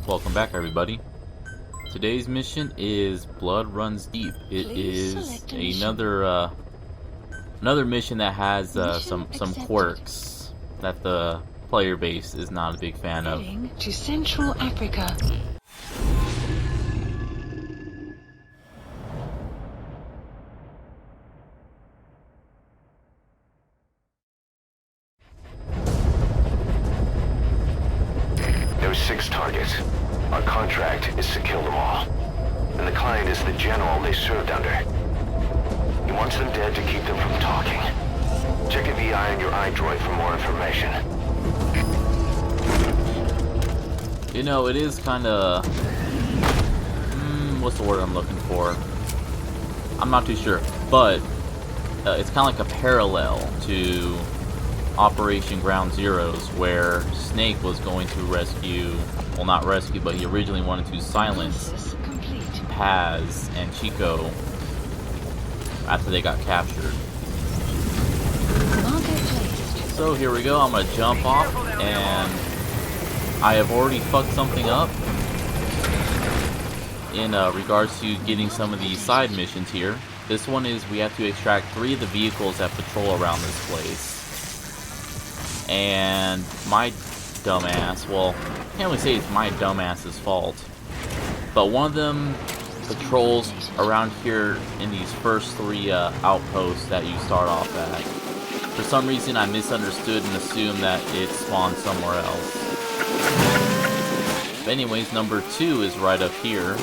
Welcome back, everybody. Today's mission is Blood Runs Deep. It is another mission that has some quirks that the player base is not a big fan of. Heading to Central Africa. There are 6 targets. Our contract is to kill them all. And the client is the general they served under. He wants them dead to keep them from talking. Check a VI on your iDroid for more information. You know, it is kinda... what's the word I'm looking for? I'm not too sure. But it's kinda like a parallel to Operation Ground Zeroes, where Snake was going to rescue... well, not rescue, but he originally wanted to silence Paz and Chico after they got captured. So here we go, I'm gonna jump off, and I have already fucked something up in regards to getting some of the side missions here. This one is we have to extract 3 of the vehicles that patrol around this place. And my dumbass, well, I can't really say it's my dumbass's fault, but one of them patrols around here in these first 3 outposts that you start off at. For some reason I misunderstood and assumed that it spawned somewhere else. But anyways, number 2 is right up here.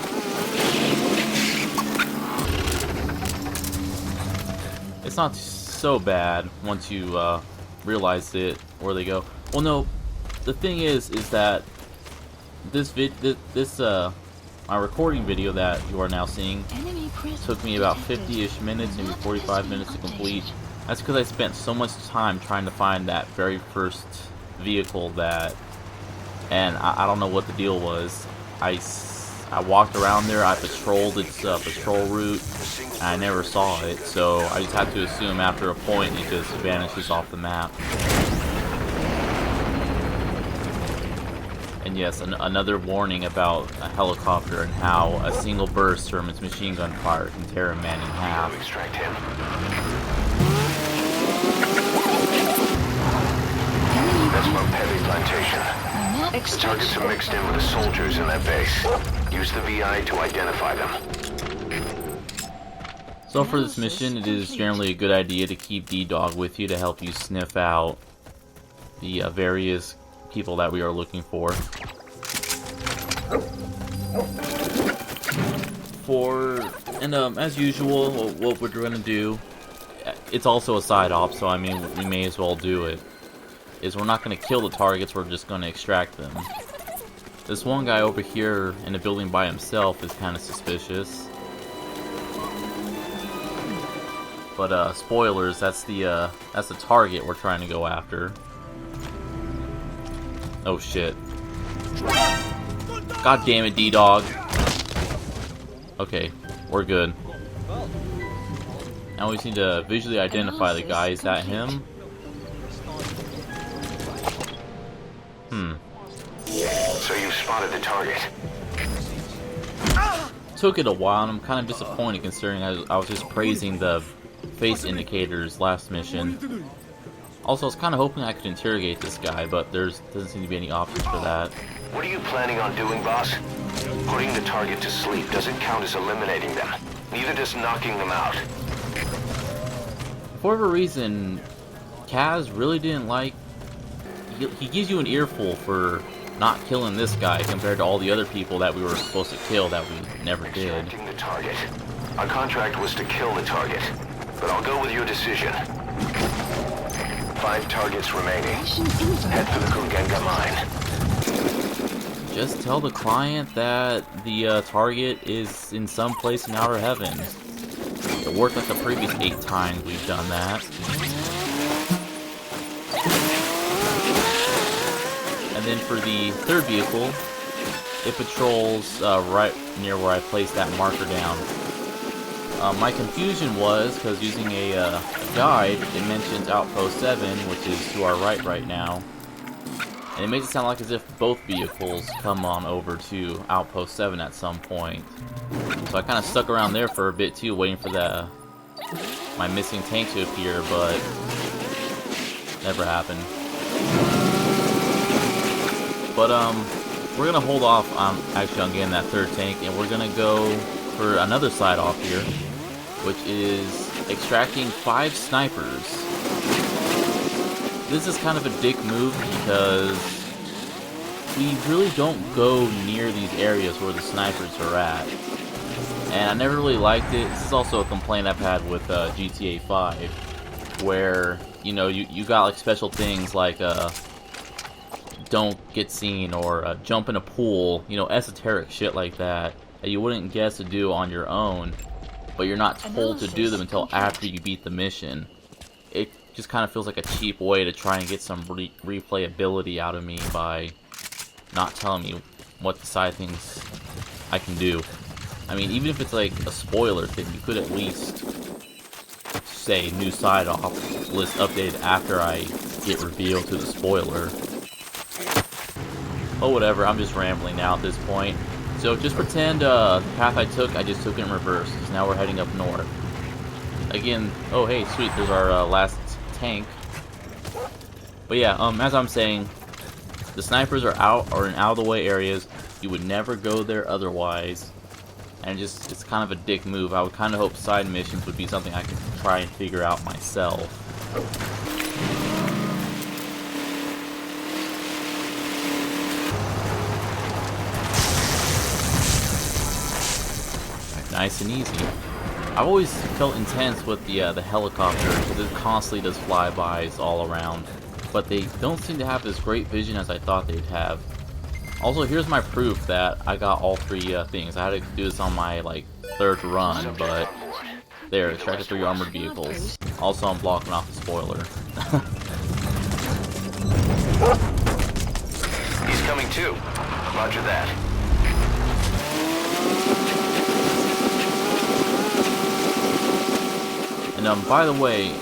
It's not so bad once you realize where they go. Well, no, the thing is that my recording video that you are now seeing took me about 50-ish minutes, maybe 45 minutes to complete. That's because I spent so much time trying to find that very first vehicle and I don't know what the deal was. I walked around there, I patrolled its patrol route, and I never saw it, so I just had to assume after a point it just vanishes off the map. And yes, another warning about a helicopter and how a single burst from its machine gun fire can tear a man in half. Extract him. That's Mount Pepe Plantation. The targets are mixed in with the soldiers in that base. Use the VI to identify them. So for this mission, it is generally a good idea to keep D-Dog with you to help you sniff out the various people that we are looking for. As usual, what we're going to do, it's also a side op, so I mean, we may as well do it, is we're not going to kill the targets, we're just going to extract them. This one guy over here in the building by himself is kind of suspicious. But spoilers, that's the target we're trying to go after. Oh shit. God damn it, D-Dog. Okay, we're good. Now we just need to visually identify the guy. Is that him? So you spotted the target. Took it a while, and I'm kind of disappointed considering I was just praising the face indicators last mission. Also, I was kind of hoping I could interrogate this guy, but doesn't seem to be any options for that. What are you planning on doing, boss? Putting the target to sleep doesn't count as eliminating them. Neither does knocking them out. For whatever reason, Kaz really didn't like... He gives you an earful for not killing this guy compared to all the other people that we were supposed to kill that we never did. Extracting the target. Our contract was to kill the target, but I'll go with your decision. 5 targets remaining. Head for the Kungenga mine. Just tell the client that the target is in some place in outer heaven. It worked like the previous 8 times we've done that. And then for the 3rd vehicle, it patrols right near where I placed that marker down. My confusion was, because using a guide, it mentions Outpost 7, which is to our right now. And it makes it sound like as if both vehicles come on over to Outpost 7 at some point. So I kind of stuck around there for a bit too, waiting for my missing tank to appear, but never happened. But we're gonna hold off actually on getting that third tank, and we're gonna go for another side off here, which is extracting 5 snipers. This is kind of a dick move because we really don't go near these areas where the snipers are at. And I never really liked it. This is also a complaint I've had with GTA 5, where, you know, you got like special things like don't get seen, or jump in a pool, you know, esoteric shit like that you wouldn't guess to do on your own, but you're not told to do them until after you beat the mission. It just kind of feels like a cheap way to try and get some replayability out of me by not telling me what the side things I can do. I mean, even if it's like a spoiler thing, you could at least say new side off list updated after I get revealed to the spoiler. Oh, whatever, I'm just rambling now at this point. So just pretend the path I just took in reverse, because now we're heading up north. Again, oh hey, sweet, there's our last tank. But yeah, as I'm saying, the snipers are in out of the way areas. You would never go there otherwise. And it's kind of a dick move. I would kind of hope side missions would be something I could try and figure out myself. Nice and easy. I've always felt intense with the helicopter, because it constantly does flybys all around, but they don't seem to have as great vision as I thought they'd have. Also, here's my proof that I got all 3 things. I had to do this on my like 3rd run, but there, extracted 3 armored vehicles. Also, I'm blocking off the spoiler. He's coming too. Roger that. And by the way,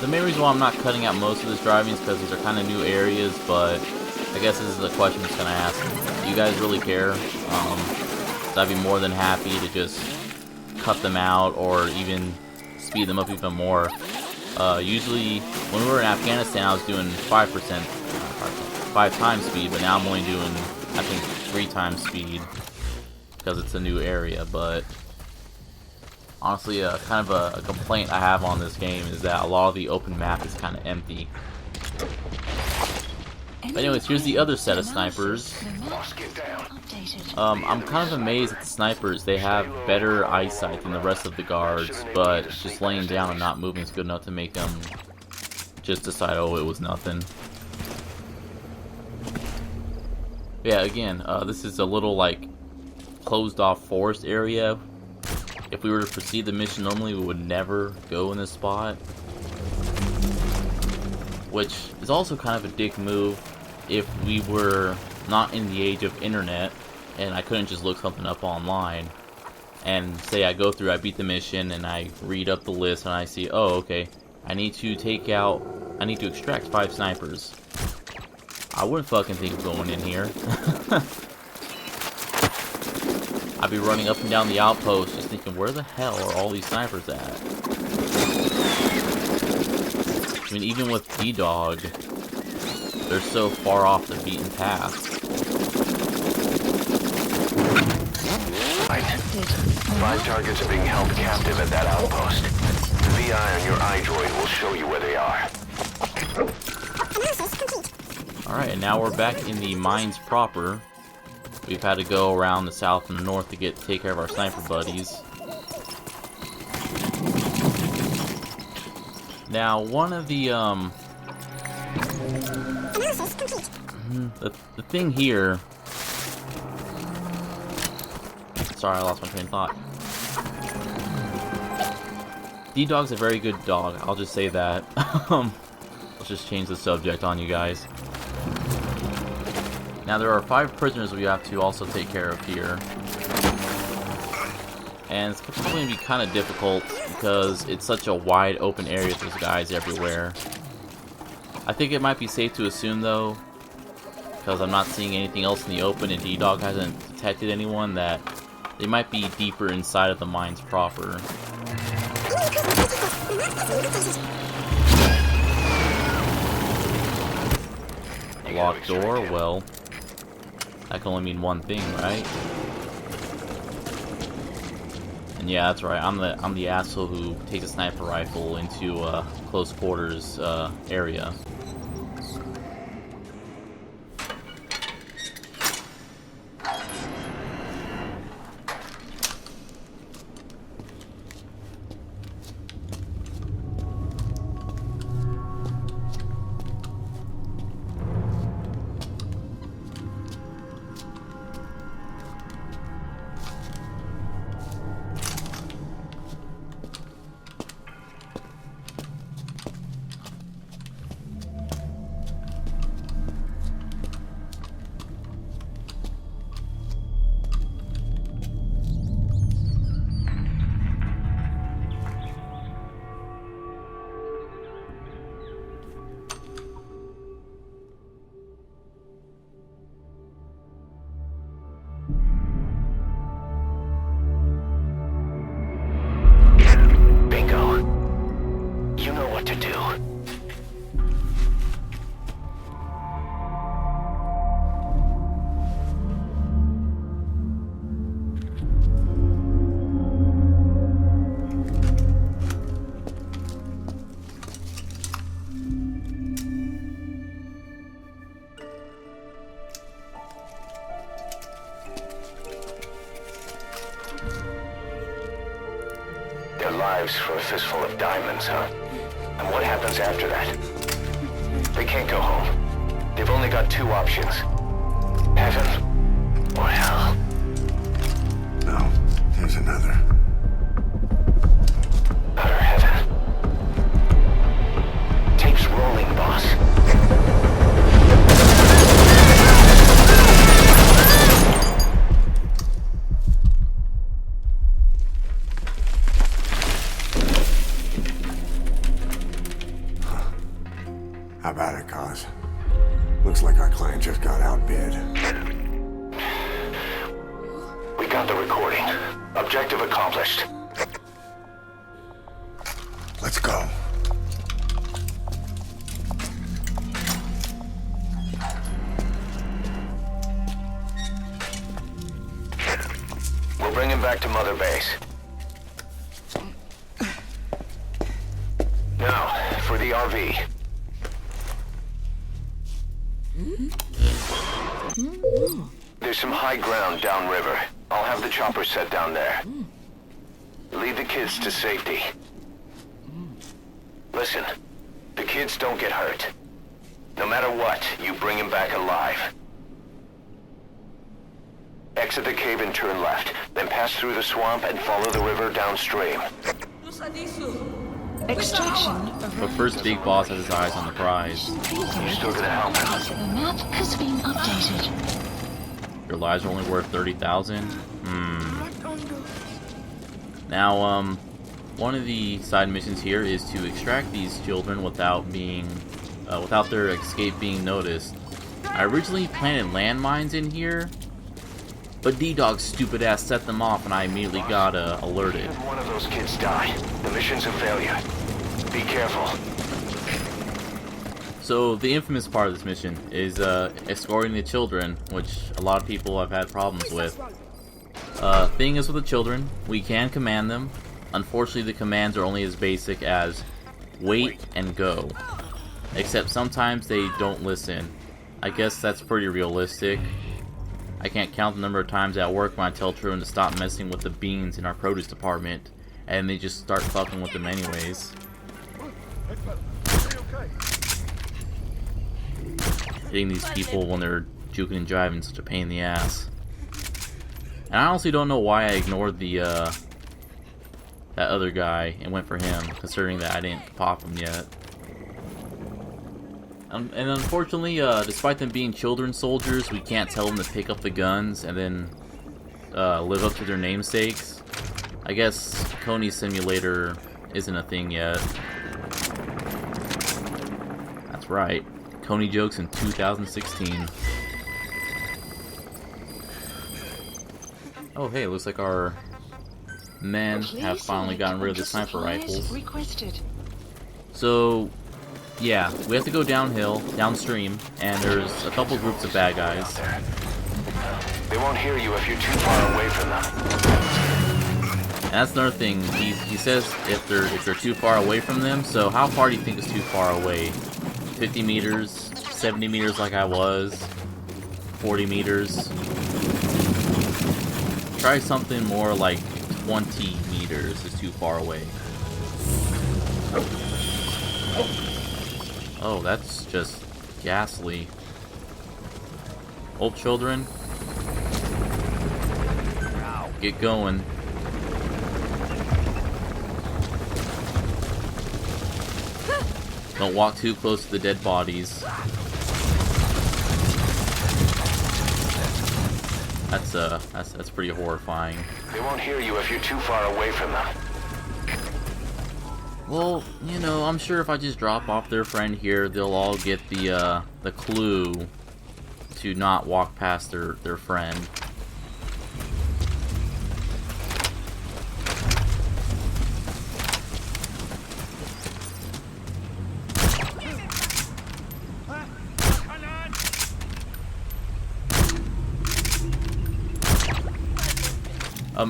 the main reason why I'm not cutting out most of this driving is because these are kind of new areas, but I guess this is the question I'm just gonna ask. Do you guys really care? I'd be more than happy to just cut them out or even speed them up even more. Usually, when we were in Afghanistan, I was doing 5 times speed, but now I'm only doing, I think, 3 times speed because it's a new area. But honestly, kind of a complaint I have on this game is that a lot of the open map is kind of empty. But anyways, here's the other set of snipers. I'm kind of amazed at the snipers. They have better eyesight than the rest of the guards, but just laying down and not moving is good enough to make them just decide, oh, it was nothing. Yeah, again, this is a little, like, closed-off forest area. If we were to proceed the mission normally, we would never go in this spot. Which is also kind of a dick move if we were not in the age of internet and I couldn't just look something up online and say I go through, I beat the mission, and I read up the list and I see, oh, okay, I need to extract 5 snipers. I wouldn't fucking think of going in here. I'd be running up and down the outpost just thinking, where the hell are all these snipers at? I mean, even with D-Dog, they're so far off the beaten path. 5 targets are being held captive at that outpost. The VI on your iDroid will show you where they are. Alright, and now we're back in the mines proper. We've had to go around the south and the north to take care of our sniper buddies. Now, one of the thing here... Sorry, I lost my train of thought. D-Dog's a very good dog, I'll just say that. Let's just change the subject on you guys. Now, there are 5 prisoners we have to also take care of here. And it's probably going to be kind of difficult because it's such a wide open area, there's guys everywhere. I think it might be safe to assume, though, because I'm not seeing anything else in the open, and D-Dog hasn't detected anyone, that they might be deeper inside of the mines proper. A locked door? Well, that can only mean one thing, right? And yeah, that's right. I'm the asshole who takes a sniper rifle into a close quarters area. Their lives for a fistful of diamonds, huh? And what happens after that? They can't go home. They've only got two options. Heaven or hell. No, there's another. Utter heaven. Tape's rolling, boss. How about it, Cos? Looks like our client just got outbid. We got the recording. Objective accomplished. Let's go. We'll bring him back to Mother Base. Now, for the RV. There's some high ground downriver. I'll have the chopper set down there. Lead the kids to safety. Listen, the kids don't get hurt. No matter what, you bring them back alive. Exit the cave and turn left, then pass through the swamp and follow the river downstream. Extraction of But first, Big Boss has his eyes on the prize. You're still gonna help him. the map has been updated. Your lives are only worth 30,000? Now, one of the side missions here is to extract these children without their escape being noticed. I originally planted landmines in here, but D-Dog's stupid ass set them off and I immediately got alerted. If one of those kids die, the mission's a failure. Be careful. So the infamous part of this mission is escorting the children, which a lot of people have had problems with. Thing is with the children, we can command them. Unfortunately, the commands are only as basic as wait and go. Except sometimes they don't listen. I guess that's pretty realistic. I can't count the number of times at work when I tell children to stop messing with the beans in our produce department, and they just start fucking with them anyways. Hitting these people when they're juking and jiving is such a pain in the ass. And I honestly don't know why I ignored the that other guy and went for him, considering that I didn't pop him yet. And unfortunately, despite them being children soldiers, we can't tell them to pick up the guns and then live up to their namesakes. I guess Coney Simulator isn't a thing yet. That's right. Coney jokes in 2016. Oh, hey, looks like our men have finally gotten rid of the sniper rifles. Requested. So, yeah, we have to go downhill, downstream, and there's a couple groups of bad guys. They won't hear you if you're too far away from them. And that's another thing. He says if they're too far away from them. So how far do you think is too far away? 50 meters, 70 meters like I was, 40 meters. Try something more like 20 meters is too far away. Oh, that's just ghastly. Old children, get going. Don't walk too close to the dead bodies. That's pretty horrifying. They won't hear you if you're too far away from them. Well, you know, I'm sure if I just drop off their friend here, they'll all get the clue to not walk past their friend.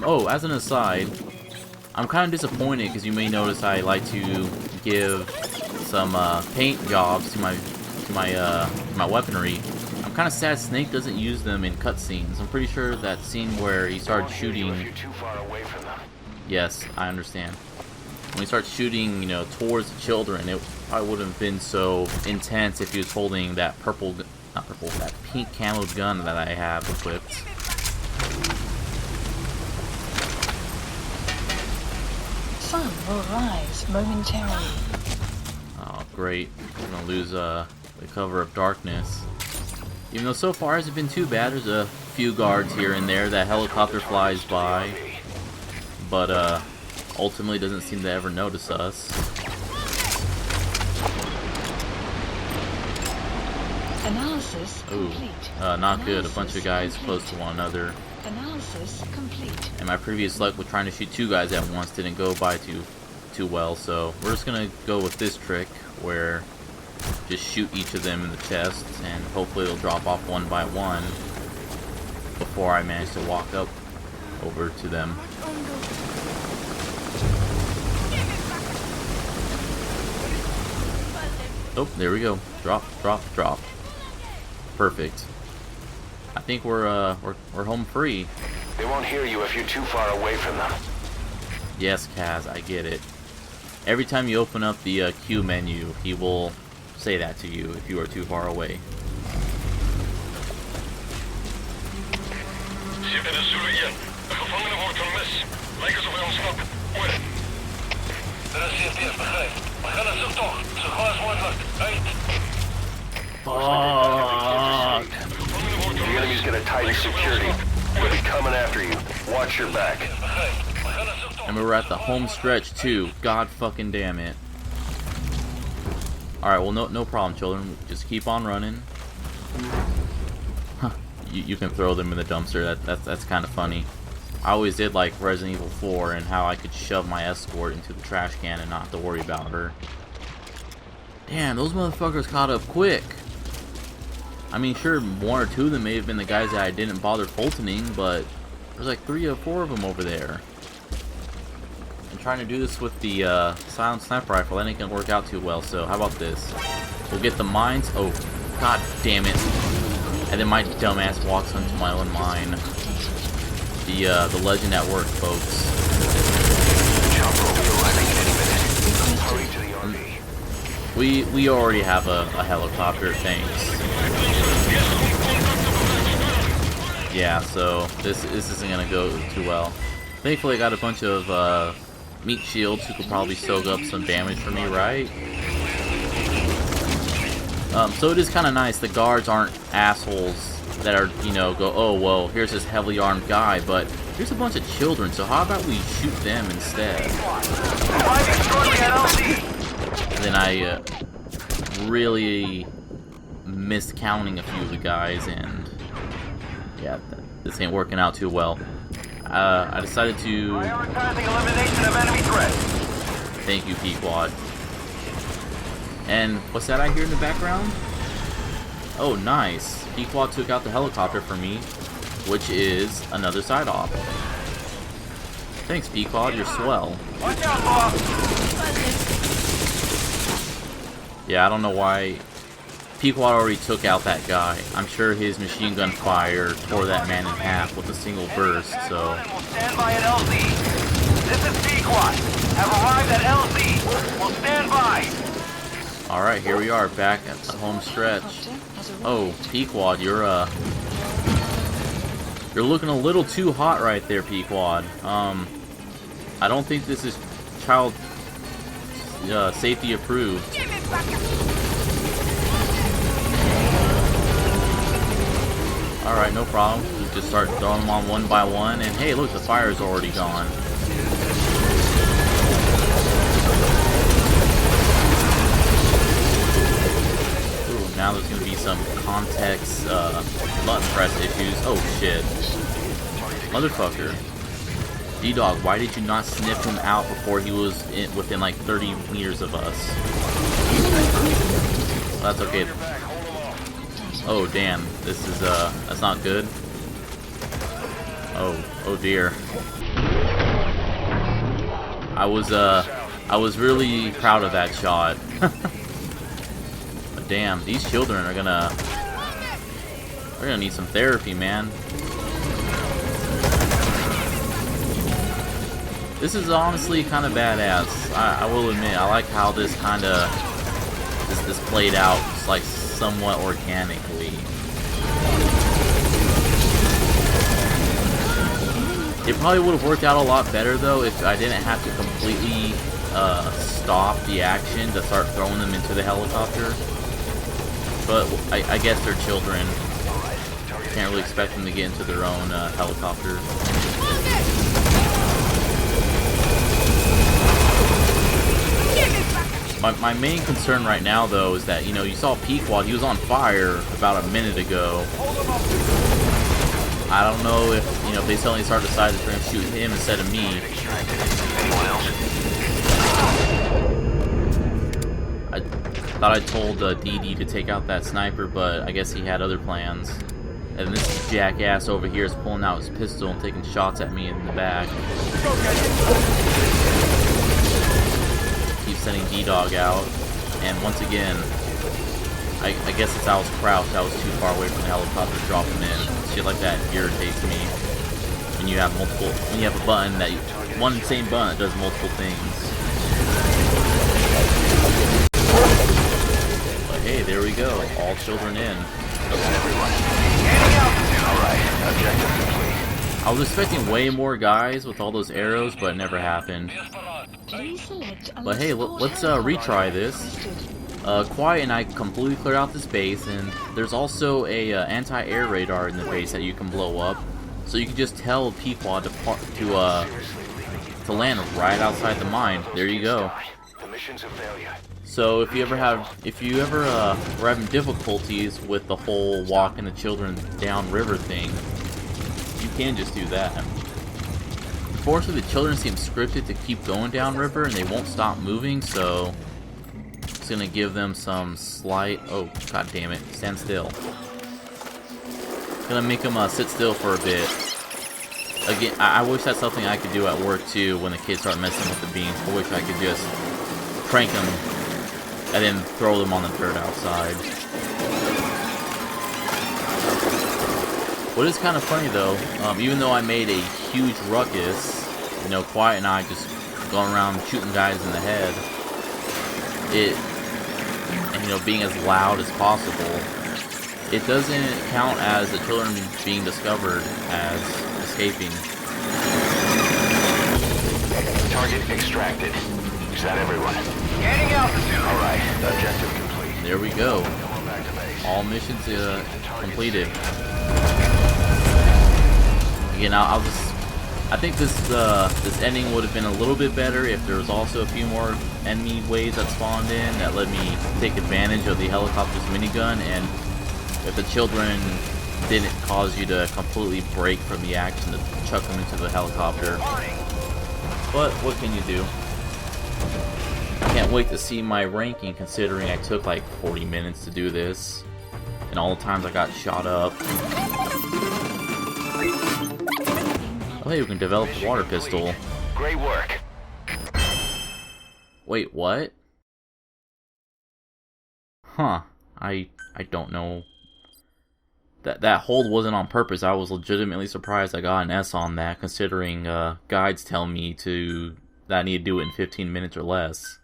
Oh, as an aside, I'm kind of disappointed because you may notice I like to give some paint jobs to my weaponry. I'm kind of sad Snake doesn't use them in cutscenes. I'm pretty sure that scene where he started shooting. Yes, I understand. When he starts shooting, you know, towards the children, it probably wouldn't have been so intense if he was holding that that pink camoed gun that I have equipped. Sun will rise momentarily. Oh, great. We're gonna lose the cover of darkness. Even though so far it hasn't been too bad, there's a few guards here and there. That helicopter flies by, but ultimately doesn't seem to ever notice us. Analysis complete. Not good. A bunch of guys close to one another. Analysis complete. And my previous luck with trying to shoot two guys at once didn't go by too well, so we're just gonna go with this trick where just shoot each of them in the chest and hopefully they'll drop off one by one before I manage to walk up over to them. Oh, there we go. Drop, drop, drop. Perfect. I think we're home free. They won't hear you if you're too far away from them. Yes, Kaz, I get it. Every time you open up the Q menu, he will say that to you if you are too far away. Fuck. The enemy's gonna tighten security. They'll be coming after you. Watch your back. And we're at the home stretch too. God fucking damn it. Alright, well no problem, children. Just keep on running. Huh. You can throw them in the dumpster. That's kind of funny. I always did like Resident Evil 4 and how I could shove my escort into the trash can and not have to worry about her. Damn, those motherfuckers caught up quick. I mean, sure, one or two of them may have been the guys that I didn't bother Fultoning, but there's like 3 or 4 of them over there. I'm trying to do this with the silent sniper rifle. That ain't gonna work out too well, so how about this? We'll get the mines. Oh, god damn it. And then my dumbass walks onto my own mine. The legend at work, folks. We already have a helicopter, thanks. Yeah, so this isn't gonna go too well. Thankfully I got a bunch of meat shields who could probably soak up some damage for me, right? So it is kind of nice. The guards aren't assholes that are, you know, go, oh, well, here's this heavily armed guy, but here's a bunch of children, so how about we shoot them instead? And then I really missed counting a few of the guys, and yeah, this ain't working out too well. I decided to... Prioritizing elimination of enemy threats. Thank you, Pequod. And what's that I hear in the background? Oh, nice. Pequod took out the helicopter for me, which is another side op. Thanks, Pequod, you're swell. Watch out, boss. Yeah, I don't know why Pequod already took out that guy. I'm sure his machine gun fire tore that man in half with a single burst, so... We'll stand by at LZ. This is Pequod. Have arrived at LZ. We'll stand by. Alright, here we are, back at the home stretch. Oh, Pequod, you're looking a little too hot right there, Pequod. I don't think this is child safety approved. Alright, no problem. We just start throwing them on one by one, and hey, look, the fire's already gone. Ooh, now there's gonna be some context button press issues. Oh shit. Motherfucker. D-Dog, why did you not sniff him out before he was within like 30 meters of us? That's okay. Oh damn, this is that's not good. Oh dear. I was really proud of that shot. But damn, these children are gonna need some therapy, man. This is honestly kind of badass. I will admit, I like how this kind of this played out, like somewhat organically. It probably would have worked out a lot better though if I didn't have to completely stop the action to start throwing them into the helicopter. But I guess they're children. Can't really expect them to get into their own helicopter. My main concern right now, though, is that, you know, you saw Pequod, he was on fire about a minute ago. I don't know if, you know, if they suddenly start deciding to try and shoot him instead of me. I thought I told DD to take out that sniper, but I guess he had other plans. And this jackass over here is pulling out his pistol and taking shots at me in the back. Keep sending D-Dog out, and once again, I guess since I was crouched, I was too far away from the helicopter to drop him in. Shit like that irritates me. When you have when you have a button that one same button that does multiple things. But hey, there we go, all children in. I was expecting way more guys with all those arrows, but it never happened. But hey, let's retry this. Quiet and I completely cleared out this base, and there's also a anti-air radar in the base that you can blow up, so you can just tell Pequod to land right outside the mine. There you go. So if you ever were having difficulties with the whole walking the children down river thing, you can just do that. Unfortunately, the children seem scripted to keep going down river, and they won't stop moving, so it's gonna give them some slight... Oh, god damn it. Stand still. Gonna make them sit still for a bit. Again, I wish that's something I could do at work, too, when the kids start messing with the beams. I wish I could just crank them and then throw them on the dirt outside. What is kind of funny though, even though I made a huge ruckus, you know, Quiet and I just going around shooting guys in the head, and you know, being as loud as possible, it doesn't count as the children being discovered as escaping. Target extracted. Is that everyone? Gaining altitude. All right. Objective complete. There we go. All missions completed. Again, I think this ending would have been a little bit better if there was also a few more enemy waves that spawned in that let me take advantage of the helicopter's minigun, and if the children didn't cause you to completely break from the action to chuck him into the helicopter. But what can you do? I can't wait to see my ranking, considering I took like 40 minutes to do this, and all the times I got shot up. Oh hey, we can develop a water pistol. Great work. Wait, what? Huh. I don't know. That hold wasn't on purpose. I was legitimately surprised I got an S on that, considering guides tell me that I need to do it in 15 minutes or less.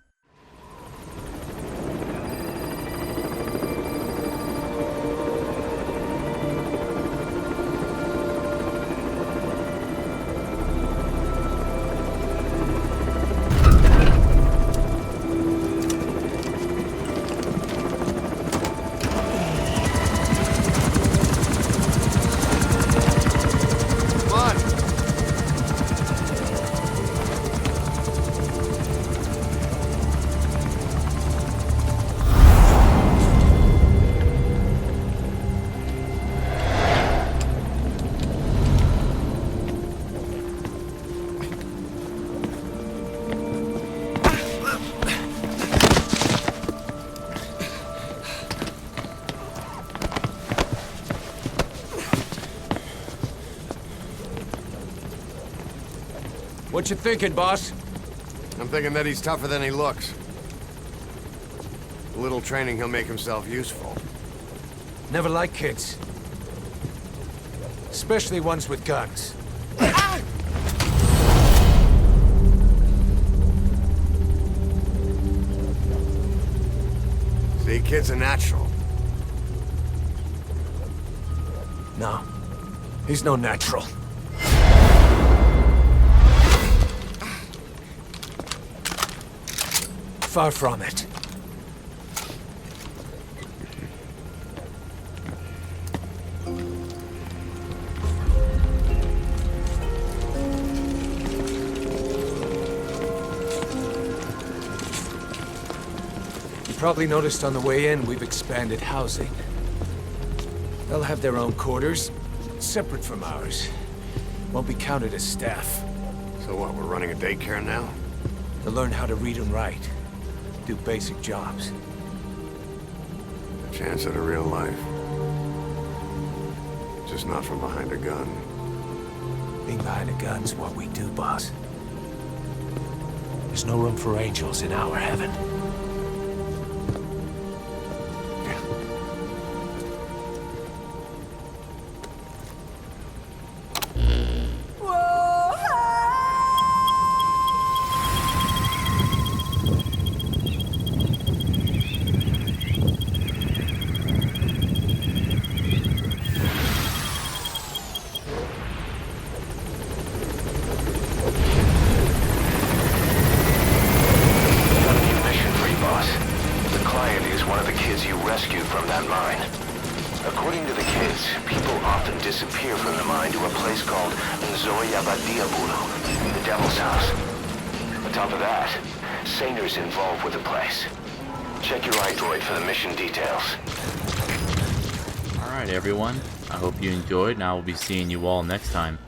What you thinking, boss? I'm thinking that he's tougher than he looks. A little training, he'll make himself useful. Never like kids. Especially ones with guns. See, kid's a natural. No. He's no natural. Far from it. You probably noticed on the way in, we've expanded housing. They'll have their own quarters, separate from ours. Won't be counted as staff. So what, we're running a daycare now? They'll learn how to read and write. Do basic jobs. A chance at a real life. Just not from behind a gun. Being behind a gun's what we do, boss. There's no room for angels in our heaven. According to the kids, people often disappear from the mine to a place called Nzoya Badiabulu, the Devil's House. On top of that, Saner's involved with the place. Check your iDroid for the mission details. Alright everyone, I hope you enjoyed, and I will be seeing you all next time.